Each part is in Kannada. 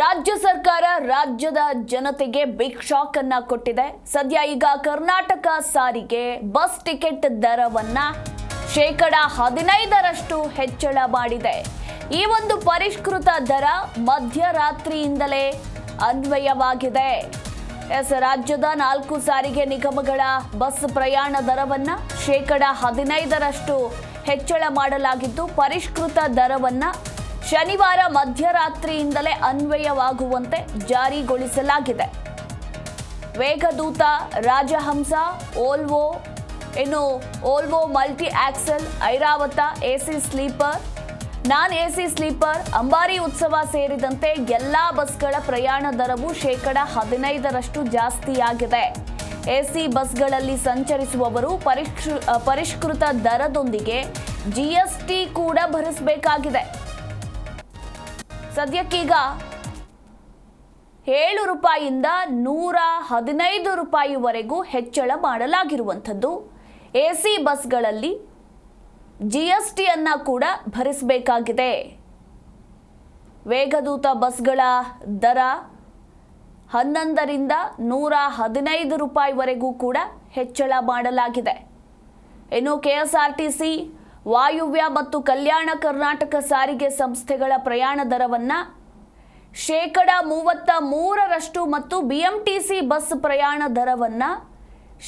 ರಾಜ್ಯ ಸರ್ಕಾರ ರಾಜ್ಯದ ಜನತೆಗೆ ಬಿಗ್ ಶಾಕ್ ಅನ್ನ ಕೊಟ್ಟಿದೆ. ಸದ್ಯ ಈಗ ಕರ್ನಾಟಕ ಸಾರಿಗೆ ಬಸ್ ಟಿಕೆಟ್ ದರವನ್ನ 15% ಹೆಚ್ಚಳ ಮಾಡಿದೆ. ಈ ಒಂದು ಪರಿಷ್ಕೃತ ದರ ಮಧ್ಯರಾತ್ರಿಯಿಂದಲೇ ಅನ್ವಯವಾಗಿದೆ. ರಾಜ್ಯದ 4 ಸಾರಿಗೆ ನಿಗಮಗಳ ಬಸ್ ಪ್ರಯಾಣ ದರವನ್ನ 15% ಹೆಚ್ಚಳ ಮಾಡಲಾಗಿದ್ದು, ಪರಿಷ್ಕೃತ ದರವನ್ನ ಶನಿವಾರ ಮಧ್ಯರಾತ್ರಿಯಿಂದಲೇ ಅನ್ವಯವಾಗುವಂತೆ ಜಾರಿಗೊಳಿಸಲಾಗಿದೆ. Vegadoota, Rajahamsa, Volvo multi axle, Airavat, AC sleeper, non AC sleeper, Ambari Utsav ಸೇರಿದಂತೆ ಎಲ್ಲಾ ಬಸ್ಗಳ ಪ್ರಯಾಣ ದರವು 15% ಜಾಸ್ತಿಯಾಗಿದೆ. ಎಸಿ ಬಸ್ಗಳಲ್ಲಿ ಸಂಚರಿಸುವವರು ಪರಿಷ್ಕೃತ ದರದೊಂದಿಗೆ ಜಿಎಸ್ಟಿ ಕೂಡ ಭರಿಸಬೇಕಾಗಿದೆ. ಸದ್ಯಕ್ಕೀಗ 7 ರೂಪಾಯಿಯಿಂದ 115 ರೂಪಾಯಿವರೆಗೂ ಹೆಚ್ಚಳ ಮಾಡಲಾಗಿರುವಂಥದ್ದು. ಎಸಿ ಬಸ್ಗಳಲ್ಲಿ ಜಿಎಸ್ಟಿಯನ್ನ ಕೂಡ ಭರಿಸಬೇಕಾಗಿದೆ. ವೇಗದೂತ ಬಸ್ಗಳ ದರ 11ರಿಂದ 115 ರೂಪಾಯಿವರೆಗೂ ಕೂಡ ಹೆಚ್ಚಳ ಮಾಡಲಾಗಿದೆ. ಇನ್ನು ಕೆಎಸ್ಆರ್ಟಿಸಿ, ವಾಯುವ್ಯ ಮತ್ತು ಕಲ್ಯಾಣ ಕರ್ನಾಟಕ ಸಾರಿಗೆ ಸಂಸ್ಥೆಗಳ ಪ್ರಯಾಣ ದರವನ್ನು 33% ಮತ್ತು ಬಿಎಂಟಿಸಿ ಬಸ್ ಪ್ರಯಾಣ ದರವನ್ನು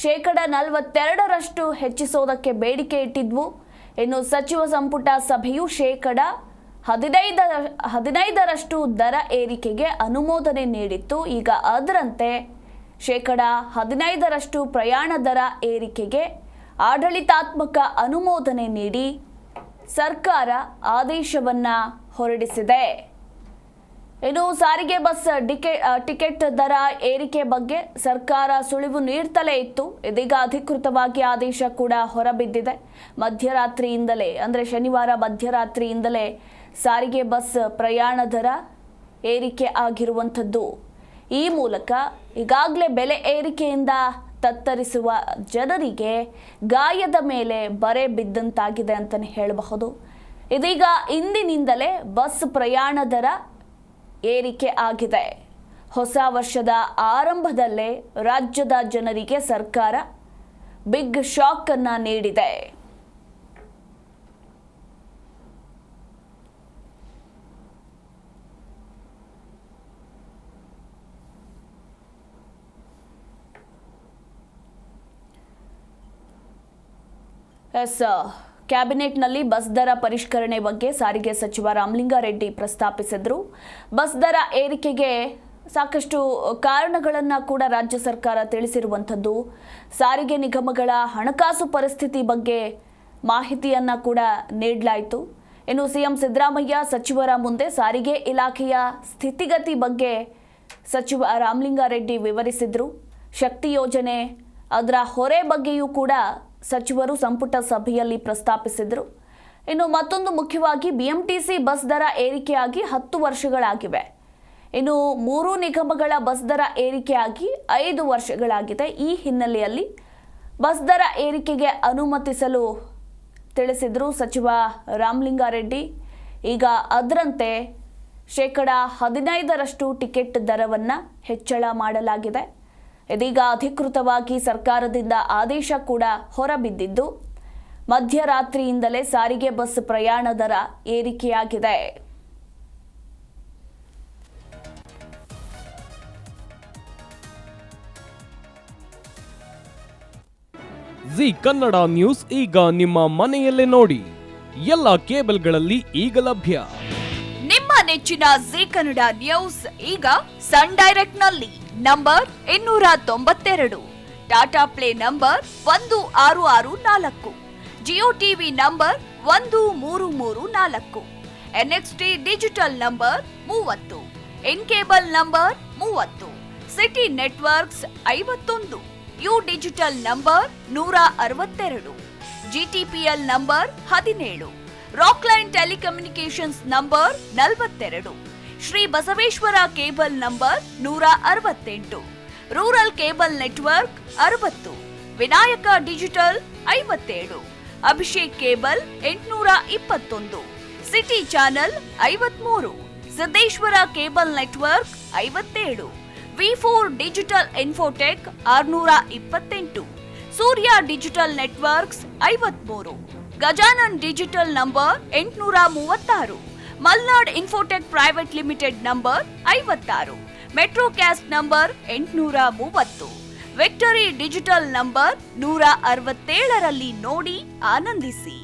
42% ಹೆಚ್ಚಿಸೋದಕ್ಕೆ ಬೇಡಿಕೆ ಇಟ್ಟಿದ್ವು. ಇನ್ನು ಸಚಿವ ಸಂಪುಟ ಸಭೆಯು 15% ದರ ಏರಿಕೆಗೆ ಅನುಮೋದನೆ ನೀಡಿತ್ತು. ಈಗ ಅದರಂತೆ 15% ಪ್ರಯಾಣ ದರ ಏರಿಕೆಗೆ ಆಡಳಿತಾತ್ಮಕ ಅನುಮೋದನೆ ನೀಡಿ ಸರ್ಕಾರ ಆದೇಶವನ್ನ ಹೊರಡಿಸಿದೆ. ಇನ್ನು ಸಾರಿಗೆ ಬಸ್ ಟಿಕೆಟ್ ದರ ಏರಿಕೆ ಬಗ್ಗೆ ಸರ್ಕಾರ ಸುಳಿವು ನೀಡುತ್ತಲೇ ಇತ್ತು. ಇದೀಗ ಅಧಿಕೃತವಾಗಿ ಆದೇಶ ಕೂಡ ಹೊರಬಿದ್ದಿದೆ. ಮಧ್ಯರಾತ್ರಿಯಿಂದಲೇ ಅಂದರೆ ಶನಿವಾರ ಮಧ್ಯರಾತ್ರಿಯಿಂದಲೇ ಸಾರಿಗೆ ಬಸ್ ಪ್ರಯಾಣ ದರ ಏರಿಕೆ ಆಗಿರುವಂಥದ್ದು. ಈ ಮೂಲಕ ಈಗಾಗಲೇ ಬೆಲೆ ಏರಿಕೆಯಿಂದ ತತ್ತರಿಸುವ ಜನರಿಗೆ ಗಾಯದ ಮೇಲೆ ಬರೆ ಬಿದ್ದಂತಾಗಿದೆ ಅಂತಲೇ ಹೇಳಬಹುದು. ಇದೀಗ ಇಂದಿನಿಂದಲೇ ಬಸ್ ಪ್ರಯಾಣ ದರ ಏರಿಕೆ ಆಗಿದೆ. ಹೊಸ ವರ್ಷದ ಆರಂಭದಲ್ಲೇ ರಾಜ್ಯದ ಜನರಿಗೆ ಸರ್ಕಾರ ಬಿಗ್ ಶಾಕ್ ಅನ್ನ ನೀಡಿದೆ. ಕ್ಯಾಬಿನೆಟ್ನಲ್ಲಿ ಬಸ್ ದರ ಪರಿಷ್ಕರಣೆ ಬಗ್ಗೆ ಸಾರಿಗೆ ಸಚಿವ ರಾಮಲಿಂಗಾರೆಡ್ಡಿ ಪ್ರಸ್ತಾಪಿಸಿದ್ರು. ಬಸ್ ದರ ಏರಿಕೆಗೆ ಸಾಕಷ್ಟು ಕಾರಣಗಳನ್ನು ಕೂಡ ರಾಜ್ಯ ಸರ್ಕಾರ ತಿಳಿಸಿರುವಂಥದ್ದು. ಸಾರಿಗೆ ನಿಗಮಗಳ ಹಣಕಾಸು ಪರಿಸ್ಥಿತಿ ಬಗ್ಗೆ ಮಾಹಿತಿಯನ್ನು ಕೂಡ ನೀಡಲಾಯಿತು. ಇನ್ನು ಸಿಎಂ ಸಿದ್ದರಾಮಯ್ಯ ಸಚಿವರ ಮುಂದೆ ಸಾರಿಗೆ ಇಲಾಖೆಯ ಸ್ಥಿತಿಗತಿ ಬಗ್ಗೆ ಸಚಿವ ರಾಮಲಿಂಗಾರೆಡ್ಡಿ ವಿವರಿಸಿದ್ರು. ಶಕ್ತಿ ಯೋಜನೆ ಅದರ ಹೊರೆ ಬಗ್ಗೆಯೂ ಕೂಡ ಸಚಿವರು ಸಂಪುಟ ಸಭೆಯಲ್ಲಿ ಪ್ರಸ್ತಾಪಿಸಿದರು. ಇನ್ನು ಮತ್ತೊಂದು ಮುಖ್ಯವಾಗಿ ಬಿಎಂಟಿಸಿ ಬಸ್ ದರ ಏರಿಕೆಯಾಗಿ 10 ವರ್ಷಗಳಾಗಿವೆ. ಇನ್ನು 3 ನಿಗಮಗಳ ಬಸ್ ದರ ಏರಿಕೆಯಾಗಿ 5 ವರ್ಷಗಳಾಗಿದೆ. ಈ ಹಿನ್ನೆಲೆಯಲ್ಲಿ ಬಸ್ ದರ ಏರಿಕೆಗೆ ಅನುಮತಿಸಲು ತಿಳಿಸಿದರು ಸಚಿವ ರಾಮಲಿಂಗಾರೆಡ್ಡಿ. ಈಗ ಅದರಂತೆ 15% ಟಿಕೆಟ್ ದರವನ್ನು ಹೆಚ್ಚಳ ಮಾಡಲಾಗಿದೆ. ಇದೀಗ ಅಧಿಕೃತವಾಗಿ ಸರ್ಕಾರದಿಂದ ಆದೇಶ ಕೂಡ ಹೊರಬಿದ್ದಿದ್ದು, ಮಧ್ಯರಾತ್ರಿಯಿಂದಲೇ ಸಾರಿಗೆ ಬಸ್ ಪ್ರಯಾಣ ದರ ಏರಿಕೆಯಾಗಿದೆ. ಜಿ ಕನ್ನಡ ನ್ಯೂಸ್ ಈಗ ನಿಮ್ಮ ಮನೆಯಲ್ಲೇ ನೋಡಿ. ಎಲ್ಲ ಕೇಬಲ್ಗಳಲ್ಲಿ ಈಗ ಲಭ್ಯ. ನಿಮ್ಮ ನೆಚ್ಚಿನ ಜಿ ಕನ್ನಡ ನ್ಯೂಸ್ ಈಗ ಸನ್ ಡೈರೆಕ್ಟ್ ನಲ್ಲಿ number 292, Tata Play number 1664, Jio TV number 1334, NXT digital number 30, in cable number 30, city networks 51, U digital number 162, GTPL number 17, Rockline telecommunications number 42, Shri Basaveshwara cable number 168, rural cable network 60, Vinayaka digital 57, Abhishek cable 821, city channel 53, Siddeshwara cable network 57, ವಿ4 digital infotech 628, Surya digital networks 53, Gajanan digital number 836, Malnad infotech private limited number 56, Metrocast number 830, Victory digital number 167ರಲ್ಲಿ ನೋಡಿ ಆನಂದಿಸಿ.